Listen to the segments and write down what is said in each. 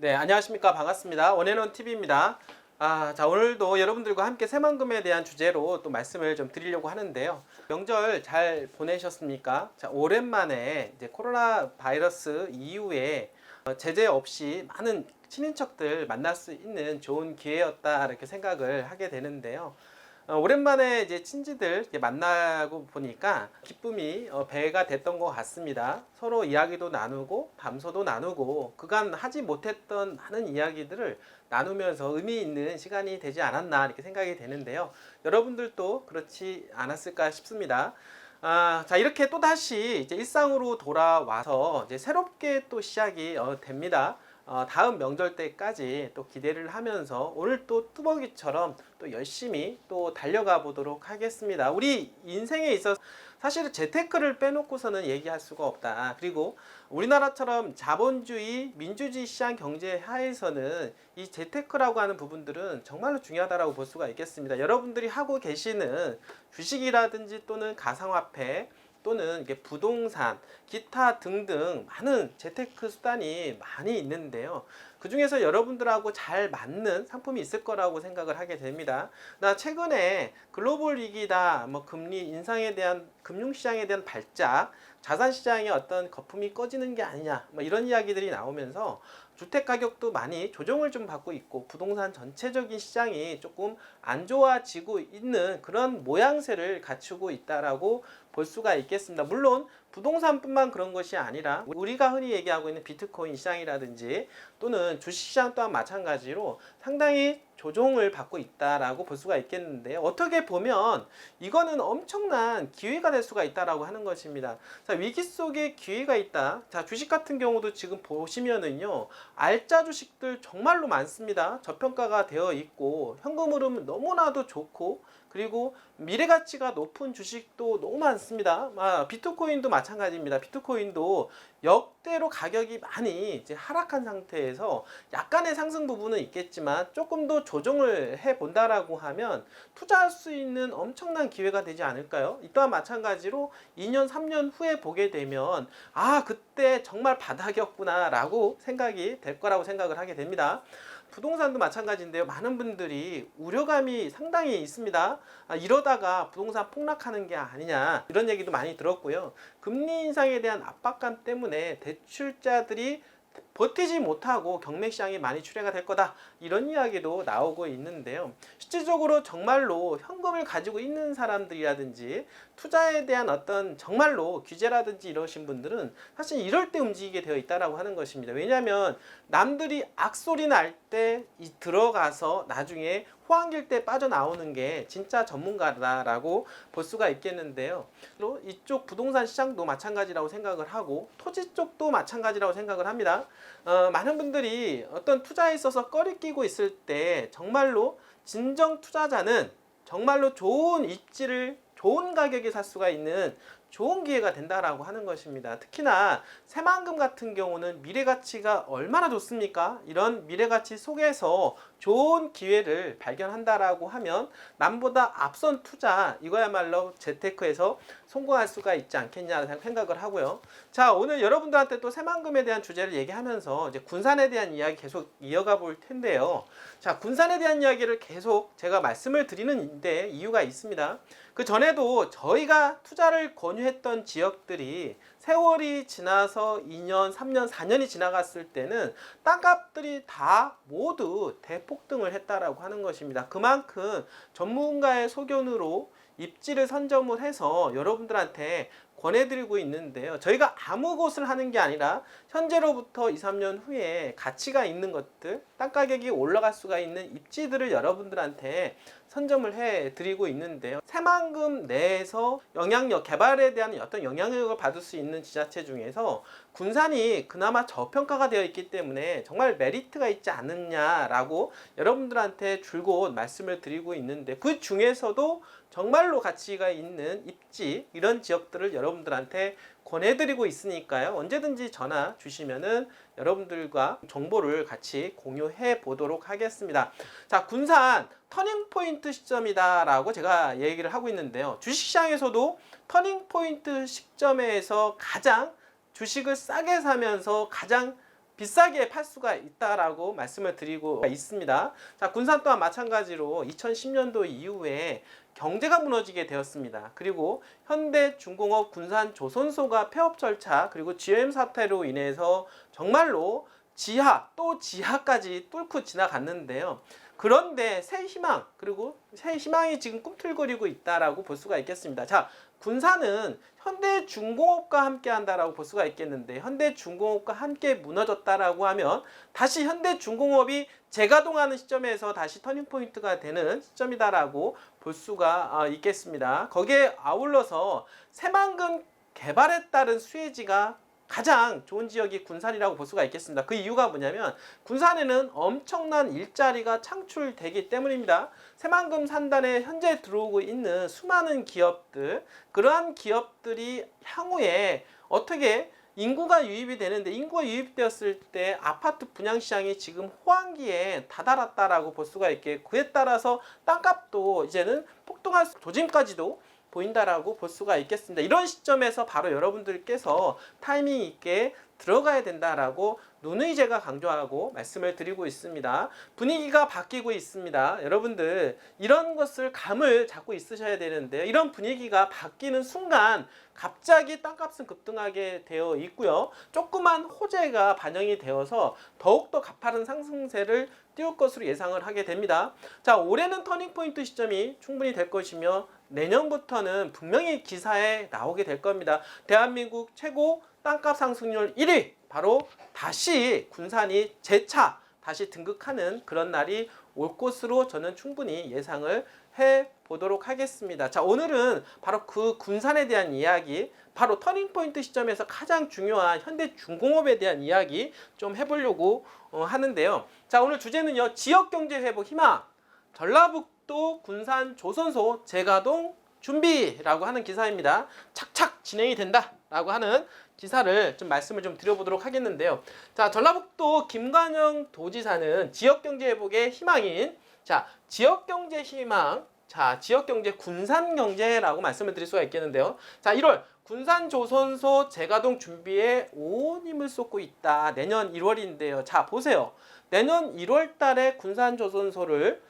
네, 안녕하십니까. 반갑습니다. 원앤원 TV입니다. 자, 오늘도 여러분들과 함께 새만금에 대한 주제로 또 말씀을 좀 드리려고 하는데요. 명절 잘 보내셨습니까? 자, 오랜만에 이제 코로나 바이러스 이후에 제재 없이 많은 친인척들 만날 수 있는 좋은 기회였다, 이렇게 생각을 하게 되는데요. 오랜만에 이제 친지들 이렇게 만나고 보니까 기쁨이 배가 됐던 것 같습니다. 서로 이야기도 나누고 담소도 나누고 그간 하지 못했던 많은 이야기들을 나누면서 의미 있는 시간이 되지 않았나, 이렇게 생각이 되는데요. 여러분들도 그렇지 않았을까 싶습니다. 자, 이렇게 또 다시 이제 일상으로 돌아와서 이제 새롭게 또 시작이 됩니다. 다음 명절 때까지 또 기대를 하면서 오늘 또 뚜벅이처럼 또 열심히 또 달려가 보도록 하겠습니다. 우리 인생에 있어서 사실은 재테크를 빼놓고서는 얘기할 수가 없다. 그리고 우리나라처럼 자본주의, 민주주의 시장 경제 하에서는 이 재테크라고 하는 부분들은 정말로 중요하다고 볼 수가 있겠습니다. 여러분들이 하고 계시는 주식이라든지 또는 가상화폐 또는 이게 부동산, 기타 등등 많은 재테크 수단이 많이 있는데요. 그 중에서 여러분들하고 잘 맞는 상품이 있을 거라고 생각을 하게 됩니다. 나 최근에 글로벌 위기다, 뭐 금리 인상에 대한 금융시장에 대한 발작, 자산시장의 어떤 거품이 꺼지는 게 아니냐, 뭐 이런 이야기들이 나오면서 주택 가격도 많이 조정을 좀 받고 있고 부동산 전체적인 시장이 조금 안 좋아지고 있는 그런 모양새를 갖추고 있다라고 볼 수가 있겠습니다. 물론 부동산뿐만 그런 것이 아니라 우리가 흔히 얘기하고 있는 비트코인 시장이라든지 또는 주식시장 또한 마찬가지로 상당히 조정을 받고 있다라고 볼 수가 있겠는데요. 어떻게 보면 이거는 엄청난 기회가 될 수가 있다라고 하는 것입니다. 자, 위기 속에 기회가 있다. 자, 주식 같은 경우도 지금 보시면은요, 알짜 주식들 정말로 많습니다. 저평가가 되어 있고 현금 흐름은 너무나도 좋고 그리고 미래 가치가 높은 주식도 너무 많습니다. 비트코인도 마찬가지입니다. 비트코인도 역대로 가격이 많이 이제 하락한 상태에서 약간의 상승 부분은 있겠지만 조금 더 조정을 해 본다라고 하면 투자할 수 있는 엄청난 기회가 되지 않을까요? 이 또한 마찬가지로 2년, 3년 후에 보게 되면 그때 정말 바닥이었구나 라고 생각이 될 거라고 생각을 하게 됩니다. 부동산도 마찬가지인데요. 많은 분들이 우려감이 상당히 있습니다. 이러다가 부동산 폭락하는 게 아니냐, 이런 얘기도 많이 들었고요. 금리 인상에 대한 압박감 때문에 대출자들이 버티지 못하고 경매시장이 많이 출회가 될 거다, 이런 이야기도 나오고 있는데요. 실질적으로 정말로 현금을 가지고 있는 사람들이라든지 투자에 대한 어떤 정말로 규제라든지 이러신 분들은 사실 이럴 때 움직이게 되어 있다라고 하는 것입니다. 왜냐하면 남들이 악소리 날 때 들어가서 나중에 호황길 때 빠져나오는 게 진짜 전문가다라고 볼 수가 있겠는데요. 또 이쪽 부동산 시장도 마찬가지라고 생각을 하고 토지 쪽도 마찬가지라고 생각을 합니다. 많은 분들이 어떤 투자에 있어서 꺼리끼고 있을 때 정말로 진정 투자자는 정말로 좋은 입지를 좋은 가격에 살 수가 있는 좋은 기회가 된다라고 하는 것입니다. 특히나 새만금 같은 경우는 미래 가치가 얼마나 좋습니까? 이런 미래 가치 속에서 좋은 기회를 발견한다라고 하면 남보다 앞선 투자, 이거야말로 재테크에서 성공할 수가 있지 않겠냐 생각을 하고요. 자, 오늘 여러분들한테 또 새만금에 대한 주제를 얘기하면서 이제 군산에 대한 이야기 계속 이어가 볼 텐데요. 자, 군산에 대한 이야기를 계속 제가 말씀을 드리는데 이유가 있습니다. 그 전에도 저희가 투자를 권유했던 지역들이 세월이 지나서 2년, 3년, 4년이 지나갔을 때는 땅값들이 다 모두 대폭등을 했다라고 하는 것입니다. 그만큼 전문가의 소견으로 입지를 선점을 해서 여러분들한테 권해드리고 있는데요. 저희가 아무 곳을 하는 게 아니라 현재로부터 2, 3년 후에 가치가 있는 것들, 땅가격이 올라갈 수가 있는 입지들을 여러분들한테 선점을 해드리고 있는데요. 새만금 내에서 영향력, 개발에 대한 어떤 영향력을 받을 수 있는 지자체 중에서 군산이 그나마 저평가가 되어 있기 때문에 정말 메리트가 있지 않느냐라고 여러분들한테 줄곧 말씀을 드리고 있는데, 그 중에서도 정말로 가치가 있는 입지, 이런 지역들을 여러분들한테 권해드리고 있으니까요. 언제든지 전화 주시면은 여러분들과 정보를 같이 공유해 보도록 하겠습니다. 자, 군산 터닝포인트 시점이다 라고 제가 얘기를 하고 있는데요. 주식시장에서도 터닝포인트 시점에서 가장 주식을 싸게 사면서 가장 비싸게 팔 수가 있다라고 말씀을 드리고 있습니다. 자, 군산 또한 마찬가지로 2010년도 이후에 경제가 무너지게 되었습니다. 그리고 현대중공업 군산조선소가 폐업 절차 그리고 GM 사태로 인해서 정말로 지하 또 지하까지 뚫고 지나갔는데요. 그런데 새 희망 그리고 새 희망이 지금 꿈틀거리고 있다라고 볼 수가 있겠습니다. 자, 군산은 현대중공업과 함께 한다라고 볼 수가 있겠는데 현대중공업과 함께 무너졌다라고 하면 다시 현대중공업이 재가동하는 시점에서 다시 터닝포인트가 되는 시점이다라고 볼 수가 있겠습니다. 거기에 아울러서 새만금 개발에 따른 수혜지가 가장 좋은 지역이 군산이라고 볼 수가 있겠습니다. 그 이유가 뭐냐면 군산에는 엄청난 일자리가 창출되기 때문입니다. 새만금 산단에 현재 들어오고 있는 수많은 기업들, 그러한 기업들이 향후에 어떻게 인구가 유입이 되는데 인구가 유입되었을 때 아파트 분양시장이 지금 호황기에 다다랐다라고 볼 수가 있게 그에 따라서 땅값도 이제는 폭등할 조짐까지도 보인다라고 볼 수가 있겠습니다. 이런 시점에서 바로 여러분들께서 타이밍 있게 들어가야 된다라고 누누이 제가 강조하고 말씀을 드리고 있습니다. 분위기가 바뀌고 있습니다. 여러분들 이런 것을 감을 잡고 있으셔야 되는데 이런 분위기가 바뀌는 순간 갑자기 땅값은 급등하게 되어 있고요. 조그만 호재가 반영이 되어서 더욱더 가파른 상승세를 띄울 것으로 예상을 하게 됩니다. 자, 올해는 터닝포인트 시점이 충분히 될 것이며 내년부터는 분명히 기사에 나오게 될 겁니다. 대한민국 최고 땅값 상승률 1위 바로 다시 군산이 재차 다시 등극하는 그런 날이 올 것으로 저는 충분히 예상을 해보도록 하겠습니다. 자, 오늘은 바로 그 군산에 대한 이야기, 바로 터닝포인트 시점에서 가장 중요한 현대중공업에 대한 이야기 좀 해보려고 하는데요. 자, 오늘 주제는요, 지역경제 회복 희망, 전라북도 군산 조선소 재가동 준비라고 하는 기사입니다. 착착 진행이 된다라고 하는 기사를 좀 말씀을 좀 드려보도록 하겠는데요. 자, 전라북도 김관영 도지사는 지역경제 회복의 희망인 지역경제 희망, 지역경제 군산경제라고 말씀을 드릴 수가 있겠는데요. 자, 1월 군산조선소 재가동 준비에 온 힘을 쏟고 있다. 내년 1월인데요. 자, 보세요. 내년 1월 달에 군산조선소를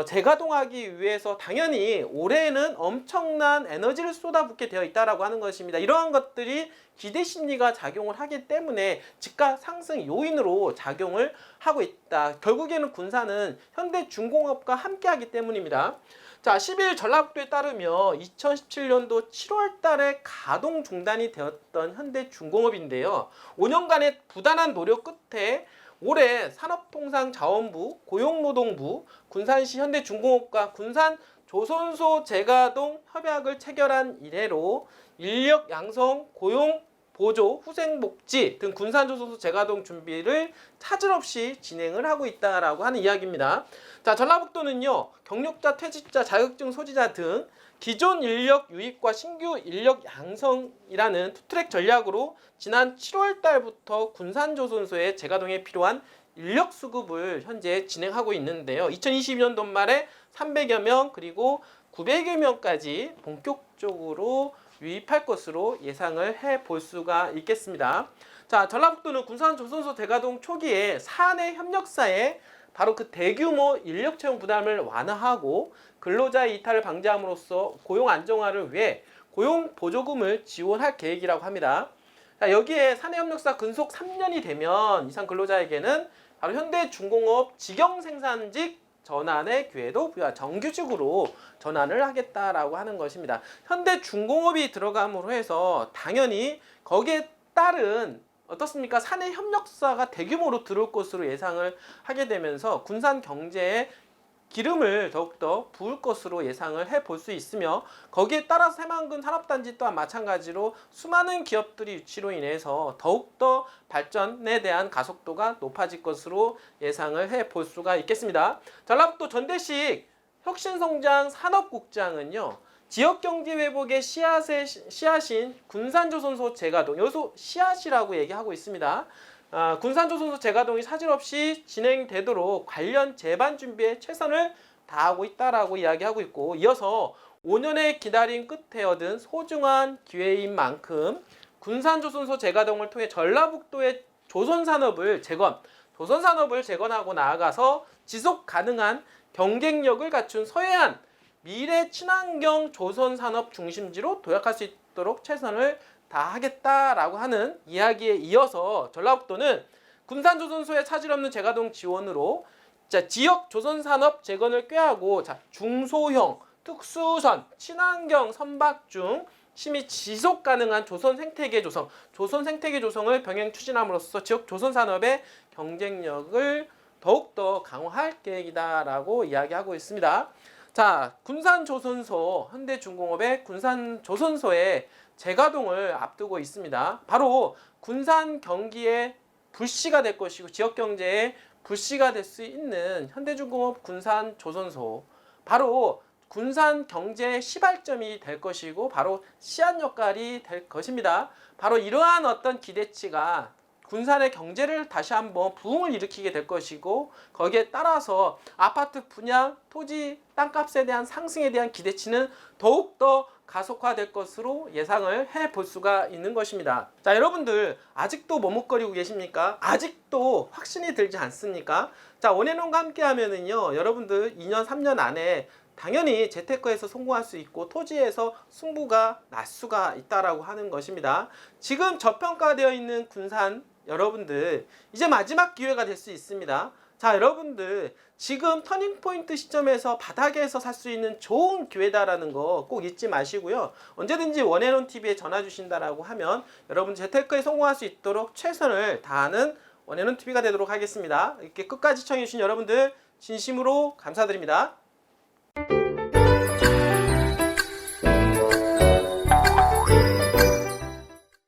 재가동하기 위해서 당연히 올해에는 엄청난 에너지를 쏟아붓게 되어 있다라고 하는 것입니다. 이러한 것들이 기대 심리가 작용을 하기 때문에 집가 상승 요인으로 작용을 하고 있다. 결국에는 군산은 현대중공업과 함께하기 때문입니다. 자, 10일 전라북도에 따르면 2017년도 7월 달에 가동 중단이 되었던 현대중공업인데요. 5년간의 부단한 노력 끝에 올해 산업통상자원부, 고용노동부, 군산시 현대중공업과 군산조선소 재가동 협약을 체결한 이래로 인력 양성, 고용 보조, 후생복지 등 군산조선소 재가동 준비를 차질 없이 진행을 하고 있다라고 하는 이야기입니다. 자, 전라북도는요, 경력자, 퇴직자, 자격증 소지자 등 기존 인력 유입과 신규 인력 양성이라는 투트랙 전략으로 지난 7월 달부터 군산조선소의 재가동에 필요한 인력 수급을 현재 진행하고 있는데요. 2022년도 말에 300여 명 그리고 900여 명까지 본격적으로 유입할 것으로 예상을 해볼 수가 있겠습니다. 자, 전라북도는 군산조선소 재가동 초기에 사내 협력사에 바로 그 대규모 인력 채용 부담을 완화하고 근로자의 이탈을 방지함으로써 고용 안정화를 위해 고용 보조금을 지원할 계획이라고 합니다. 자, 여기에 사내협력사 근속 3년이 되면 이상 근로자에게는 바로 현대중공업 직영생산직 전환의 기회도 부여 정규직으로 전환을 하겠다라고 하는 것입니다. 현대중공업이 들어감으로 해서 당연히 거기에 따른 어떻습니까? 사내 협력사가 대규모로 들어올 것으로 예상을 하게 되면서 군산 경제에 기름을 더욱더 부을 것으로 예상을 해볼 수 있으며 거기에 따라서 새만금 산업단지 또한 마찬가지로 수많은 기업들이 유치로 인해서 더욱더 발전에 대한 가속도가 높아질 것으로 예상을 해볼 수가 있겠습니다. 전라북도 전대식 혁신성장 산업국장은요, 지역경제 회복의 씨앗인 군산조선소 재가동, 여기서 씨앗이라고 얘기하고 있습니다. 군산조선소 재가동이 사실없이 진행되도록 관련 제반 준비에 최선을 다하고 있다라고 이야기하고 있고, 이어서 5년의 기다림 끝에 얻은 소중한 기회인 만큼 군산조선소 재가동을 통해 전라북도의 조선산업을 재건하고 나아가서 지속 가능한 경쟁력을 갖춘 서해안 미래 친환경 조선산업 중심지로 도약할 수 있도록 최선을 다하겠다라고 하는 이야기에 이어서 전라북도는 군산조선소의 차질 없는 재가동 지원으로 지역 조선산업 재건을 꾀하고 중소형 특수선 친환경 선박 중 심히 지속 가능한 조선 생태계 조성을 병행 추진함으로써 지역 조선 산업의 경쟁력을 더욱더 강화할 계획이다라고 이야기하고 있습니다. 자, 군산조선소, 현대중공업의 군산조선소의 재가동을 앞두고 있습니다. 바로 군산 경기의 불씨가 될 것이고 지역 경제의 불씨가 될 수 있는 현대중공업 군산조선소, 바로 군산 경제의 시발점이 될 것이고 바로 씨앗 역할이 될 것입니다. 바로 이러한 어떤 기대치가 군산의 경제를 다시 한번 부흥을 일으키게 될 것이고 거기에 따라서 아파트 분양, 토지, 땅값에 대한 상승에 대한 기대치는 더욱더 가속화될 것으로 예상을 해볼 수가 있는 것입니다. 자, 여러분들 아직도 머뭇거리고 계십니까? 아직도 확신이 들지 않습니까? 자, 원해농과 함께 하면은요, 여러분들 2년, 3년 안에 당연히 재테크에서 성공할 수 있고 토지에서 승부가 날 수가 있다라고 하는 것입니다. 지금 저평가되어 있는 군산 여러분들 이제 마지막 기회가 될 수 있습니다. 자, 여러분들 지금 터닝포인트 시점에서 바닥에서 살 수 있는 좋은 기회다라는 거 꼭 잊지 마시고요. 언제든지 원앤원TV에 전화 주신다라고 하면 여러분 재테크에 성공할 수 있도록 최선을 다하는 원앤원TV가 되도록 하겠습니다. 이렇게 끝까지 시청해 주신 여러분들 진심으로 감사드립니다.